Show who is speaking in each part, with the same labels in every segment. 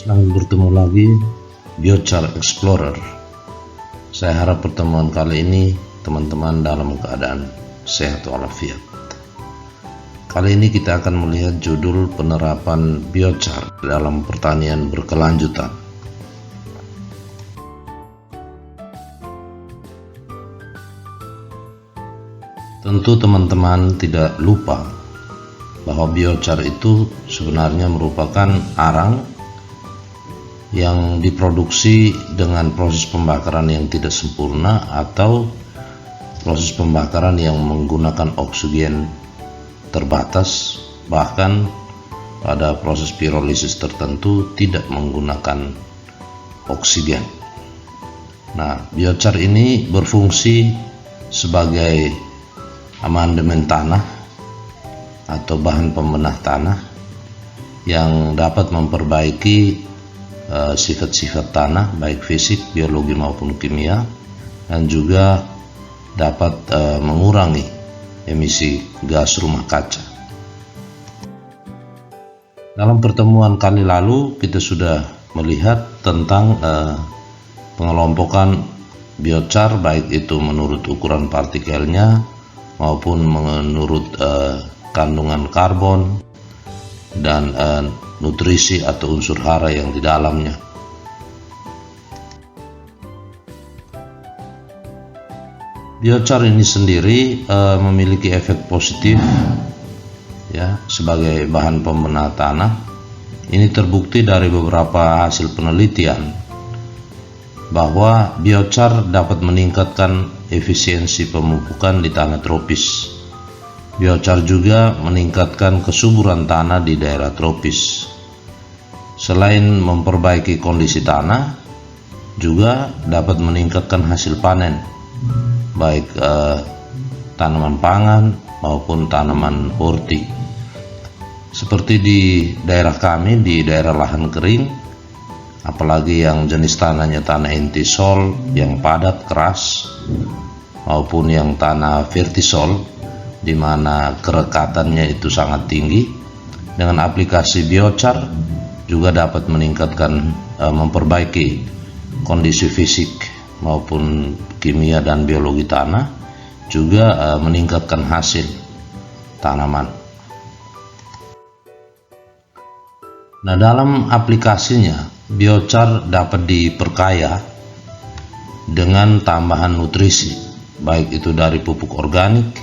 Speaker 1: Selamat bertemu lagi Biochar Explorer. Saya harap pertemuan kali ini teman-teman dalam keadaan sehat walafiat. Kali ini kita akan melihat judul penerapan biochar dalam pertanian berkelanjutan. Tentu teman-teman tidak lupa bahwa biochar itu sebenarnya merupakan arang yang diproduksi dengan proses pembakaran yang tidak sempurna atau proses pembakaran yang menggunakan oksigen terbatas, bahkan pada proses pirolisis tertentu tidak menggunakan oksigen. Nah, biochar ini berfungsi sebagai amandemen tanah atau bahan pembenah tanah yang dapat memperbaiki sifat-sifat tanah baik fisik, biologi maupun kimia, dan juga dapat mengurangi emisi gas rumah kaca. Dalam pertemuan kali lalu kita sudah melihat tentang pengelompokan biochar baik itu menurut ukuran partikelnya maupun menurut kandungan karbon dan nutrisi atau unsur hara yang di dalamnya. Biochar ini sendiri memiliki efek positif ya sebagai bahan pembenah tanah. Ini terbukti dari beberapa hasil penelitian bahwa biochar dapat meningkatkan efisiensi pemupukan di tanah tropis. Biochar juga meningkatkan kesuburan tanah di daerah tropis. Selain memperbaiki kondisi tanah, juga dapat meningkatkan hasil panen, baik tanaman pangan maupun tanaman horti. Seperti di daerah kami, di daerah lahan kering, apalagi yang jenis tanahnya tanah entisol yang padat keras, maupun yang tanah vertisol, di mana kerekatannya itu sangat tinggi, dengan aplikasi biochar juga dapat meningkatkan memperbaiki kondisi fisik maupun kimia dan biologi tanah, juga meningkatkan hasil tanaman. Nah, dalam aplikasinya biochar dapat diperkaya dengan tambahan nutrisi, baik itu dari pupuk organik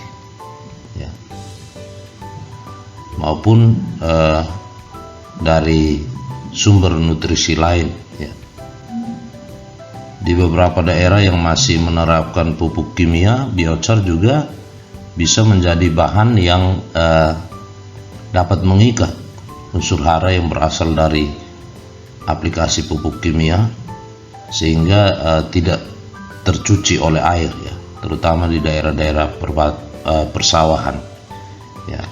Speaker 1: ya, maupun dari sumber nutrisi lain ya. Di beberapa daerah yang masih menerapkan pupuk kimia, biochar juga bisa menjadi bahan yang dapat mengikat unsur hara yang berasal dari aplikasi pupuk kimia, sehingga tidak tercuci oleh air ya, terutama di daerah-daerah persawahan ya.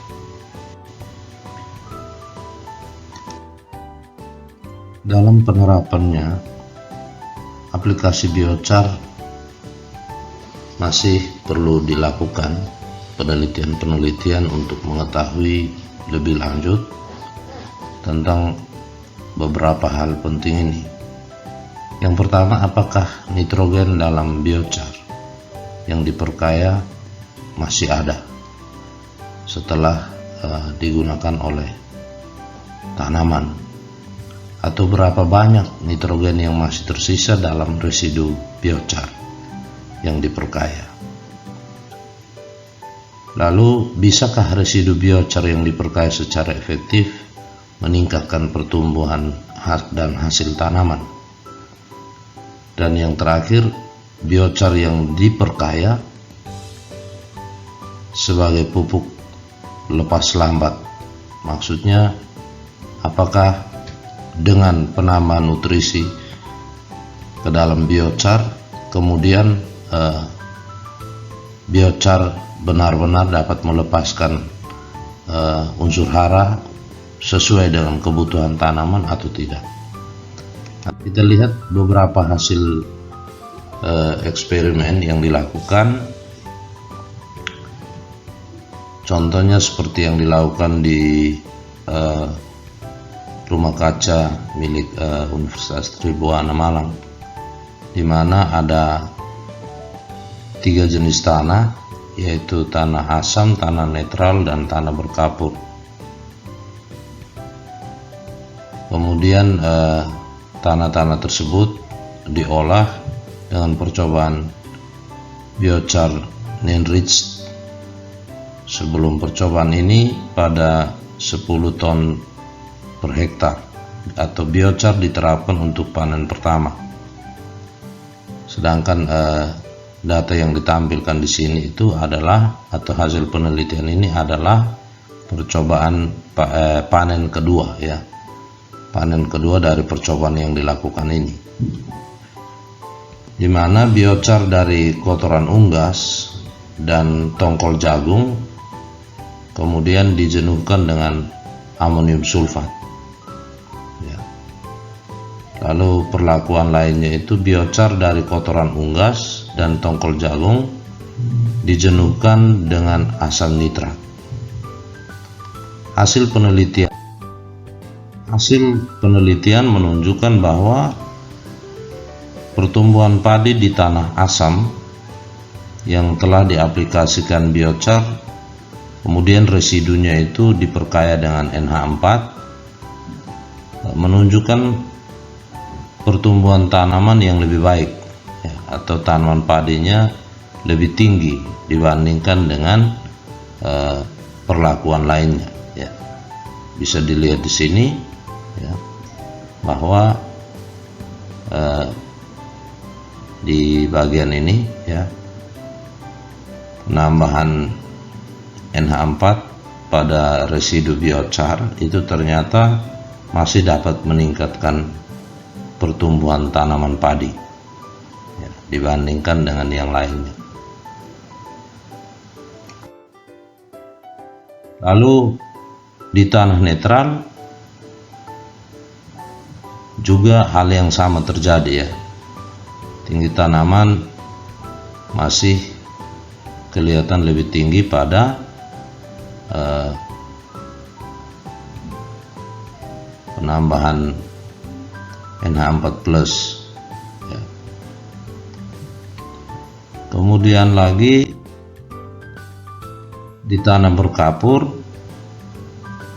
Speaker 1: Dalam penerapannya, aplikasi biochar masih perlu dilakukan penelitian-penelitian untuk mengetahui lebih lanjut tentang beberapa hal penting ini. Yang pertama, apakah nitrogen dalam biochar yang diperkaya masih ada setelah digunakan oleh tanaman, atau berapa banyak nitrogen yang masih tersisa dalam residu biochar yang diperkaya. Lalu, bisakah residu biochar yang diperkaya secara efektif meningkatkan pertumbuhan dan hasil tanaman? Dan yang terakhir, biochar yang diperkaya sebagai pupuk lepas lambat, maksudnya apakah dengan penambahan nutrisi ke dalam biochar, kemudian biochar benar-benar dapat melepaskan unsur hara sesuai dengan kebutuhan tanaman atau tidak. Nah, kita lihat beberapa hasil eksperimen yang dilakukan. Contohnya seperti yang dilakukan di rumah kaca milik Universitas Tribuana Malang, di mana ada 3 jenis tanah, yaitu tanah asam, tanah netral, dan tanah berkapur. Kemudian tanah-tanah tersebut diolah dengan percobaan biochar Neinrich. Sebelum percobaan ini pada 10 ton per hektar atau biochar diterapkan untuk panen pertama. Sedangkan data yang ditampilkan di sini itu adalah, atau hasil penelitian ini adalah percobaan panen kedua, ya. Panen kedua dari percobaan yang dilakukan ini, di mana biochar dari kotoran unggas dan tongkol jagung kemudian dijenuhkan dengan amonium sulfat, ya. Lalu perlakuan lainnya itu biochar dari kotoran unggas dan tongkol jagung dijenuhkan dengan asam nitrat. Hasil penelitian menunjukkan bahwa pertumbuhan padi di tanah asam yang telah diaplikasikan biochar, kemudian residunya itu diperkaya dengan NH4, menunjukkan pertumbuhan tanaman yang lebih baik, ya, atau tanaman padinya lebih tinggi dibandingkan dengan perlakuan lainnya, ya. Bisa dilihat di sini, ya, bahwa di bagian ini, ya, penambahan NH4 pada residu biochar itu ternyata masih dapat meningkatkan pertumbuhan tanaman padi, ya, dibandingkan dengan yang lainnya. Lalu di tanah netral juga hal yang sama terjadi, ya. Tinggi tanaman masih kelihatan lebih tinggi pada penambahan NH4+, ya. Kemudian lagi di tanah berkapur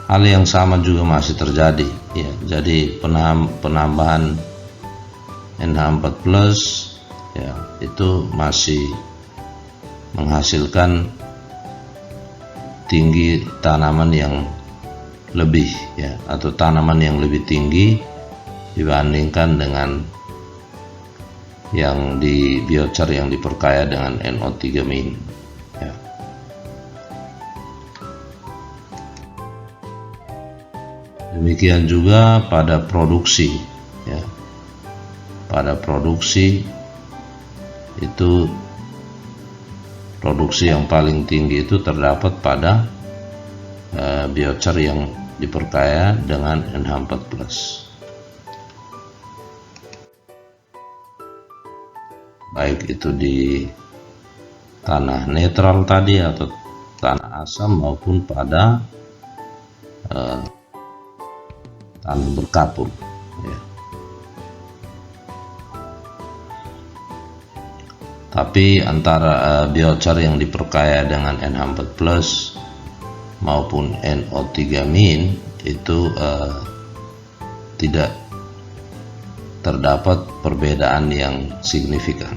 Speaker 1: hal yang sama juga masih terjadi, ya. Jadi penambahan NH4+, ya, itu masih menghasilkan tinggi tanaman yang lebih, ya, atau tanaman yang lebih tinggi dibandingkan dengan yang di biochar yang diperkaya dengan NO3-, ya. Demikian juga pada produksi, ya. Pada produksi itu, produksi yang paling tinggi itu terdapat pada biochar yang diperkaya dengan NH4+. Baik itu di tanah netral tadi atau tanah asam maupun pada tanah berkapur, ya. Tapi antara biochar yang diperkaya dengan NH4+ maupun NO3- itu tidak terdapat perbedaan yang signifikan,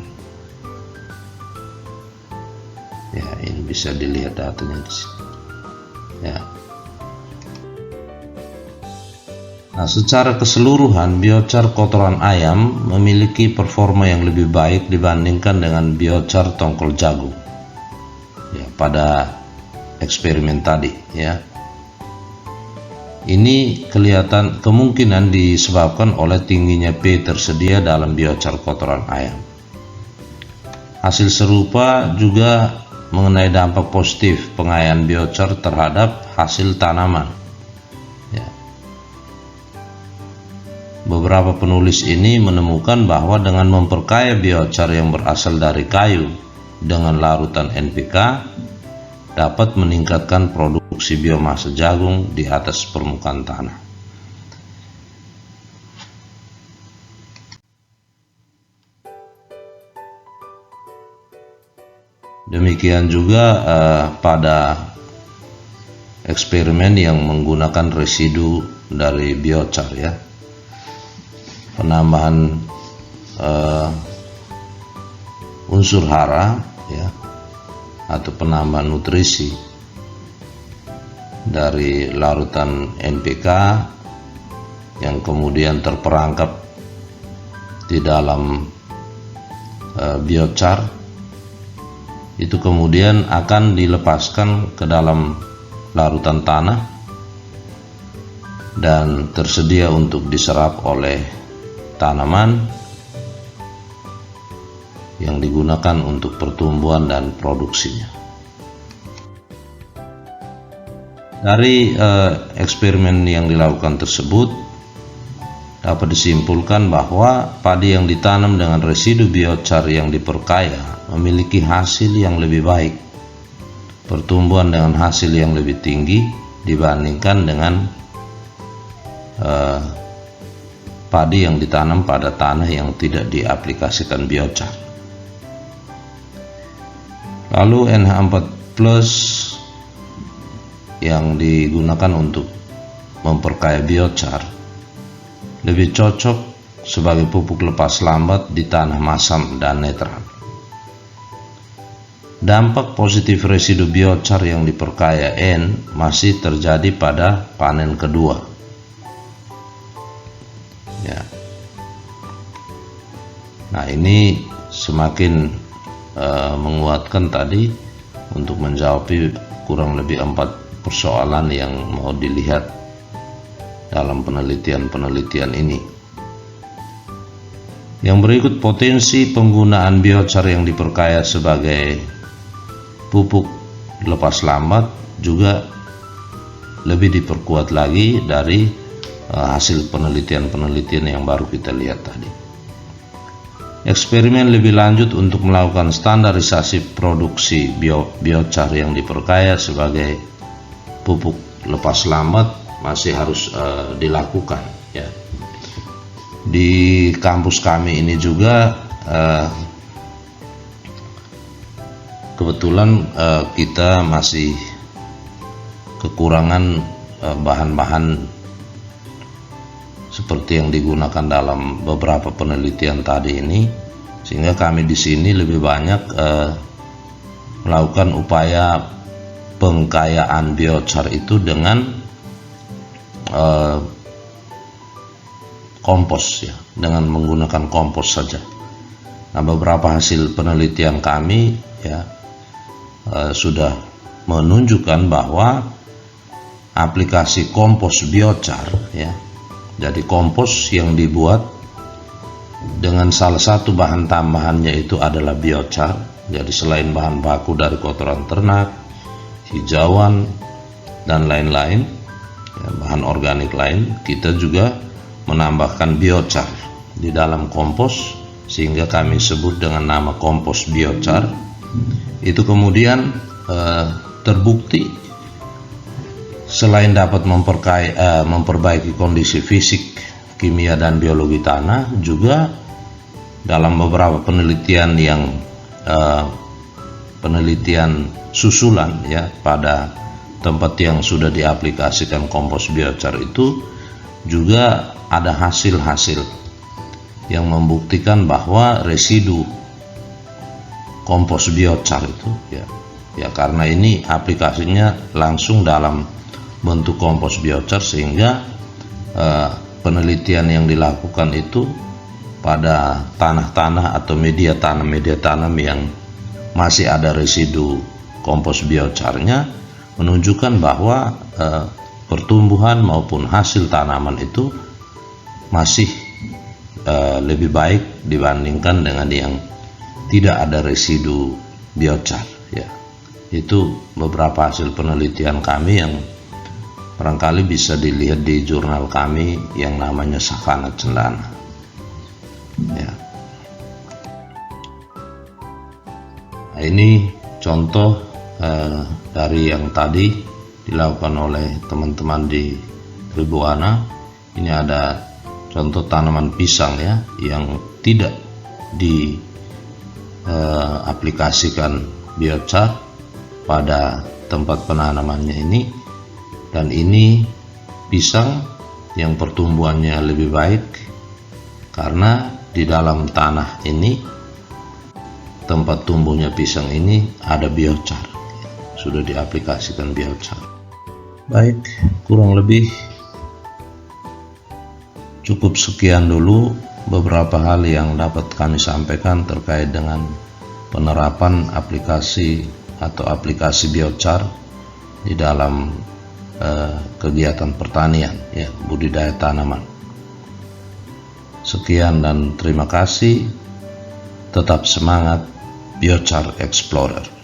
Speaker 1: ya. Ini bisa dilihat datanya di sini, ya. Nah, secara keseluruhan biochar kotoran ayam memiliki performa yang lebih baik dibandingkan dengan biochar tongkol jagung, ya, pada eksperimen tadi, ya. Ini kelihatan kemungkinan disebabkan oleh tingginya P tersedia dalam biochar kotoran ayam. Hasil serupa juga mengenai dampak positif pengayaan biochar terhadap hasil tanaman, ya. Beberapa penulis ini menemukan bahwa dengan memperkaya biochar yang berasal dari kayu dengan larutan NPK dapat meningkatkan produksi biomasa jagung di atas permukaan tanah. Demikian juga pada eksperimen yang menggunakan residu dari biochar ya, penambahan unsur hara ya, atau penambahan nutrisi dari larutan NPK yang kemudian terperangkap di dalam biochar, itu kemudian akan dilepaskan ke dalam larutan tanah dan tersedia untuk diserap oleh tanaman yang digunakan untuk pertumbuhan dan produksinya. Dari eksperimen yang dilakukan tersebut dapat disimpulkan bahwa padi yang ditanam dengan residu biochar yang diperkaya memiliki hasil yang lebih baik, pertumbuhan dengan hasil yang lebih tinggi dibandingkan dengan padi yang ditanam pada tanah yang tidak diaplikasikan biochar. Lalu NH4 Plus yang digunakan untuk memperkaya biochar lebih cocok sebagai pupuk lepas lambat di tanah masam dan netral. Dampak positif residu biochar yang diperkaya N masih terjadi pada panen kedua. Ya. Nah, ini semakin menguatkan tadi untuk menjawab kurang lebih 4 persoalan yang mau dilihat dalam penelitian ini. Yang berikut, potensi penggunaan biochar yang diperkaya sebagai pupuk lepas lambat juga lebih diperkuat lagi dari hasil penelitian yang baru kita lihat tadi. Eksperimen lebih lanjut untuk melakukan standarisasi produksi biochar yang diperkaya sebagai pupuk lepas lambat masih harus dilakukan ya. Di kampus kami ini juga kebetulan kita masih kekurangan bahan-bahan seperti yang digunakan dalam beberapa penelitian tadi ini, sehingga kami di sini lebih banyak melakukan upaya pengkayaan biochar itu dengan kompos ya, dengan menggunakan kompos saja. Nah, beberapa hasil penelitian kami ya sudah menunjukkan bahwa aplikasi kompos biochar ya, jadi kompos yang dibuat dengan salah satu bahan tambahannya itu adalah biochar. Jadi selain bahan baku dari kotoran ternak, hijauan dan lain-lain ya, bahan organik lain, kita juga menambahkan biochar di dalam kompos sehingga kami sebut dengan nama kompos biochar. Itu kemudian terbukti selain dapat memperbaiki kondisi fisik, kimia dan biologi tanah, juga dalam beberapa penelitian yang penelitian susulan ya pada tempat yang sudah diaplikasikan kompos biochar itu juga ada hasil-hasil yang membuktikan bahwa residu kompos biochar itu ya karena ini aplikasinya langsung dalam bentuk kompos biochar, sehingga penelitian yang dilakukan itu pada tanah-tanah atau media tanam yang masih ada residu kompos biocharnya menunjukkan bahwa pertumbuhan maupun hasil tanaman itu masih lebih baik dibandingkan dengan yang tidak ada residu biochar ya. Itu beberapa hasil penelitian kami yang barangkali bisa dilihat di jurnal kami yang namanya Savana Cendana ya. Nah, ini contoh dari yang tadi dilakukan oleh teman-teman di Tribuana. Ini ada contoh tanaman pisang ya yang tidak diaplikasikan biochar pada tempat penanamannya ini, dan ini pisang yang pertumbuhannya lebih baik karena di dalam tanah ini, tempat tumbuhnya pisang ini ada biochar, sudah diaplikasikan biochar. Baik, kurang lebih cukup sekian dulu beberapa hal yang dapat kami sampaikan terkait dengan penerapan aplikasi atau aplikasi biochar di dalam kegiatan pertanian, ya, budidaya tanaman. Sekian dan terima kasih. Tetap semangat, Biochar Explorer.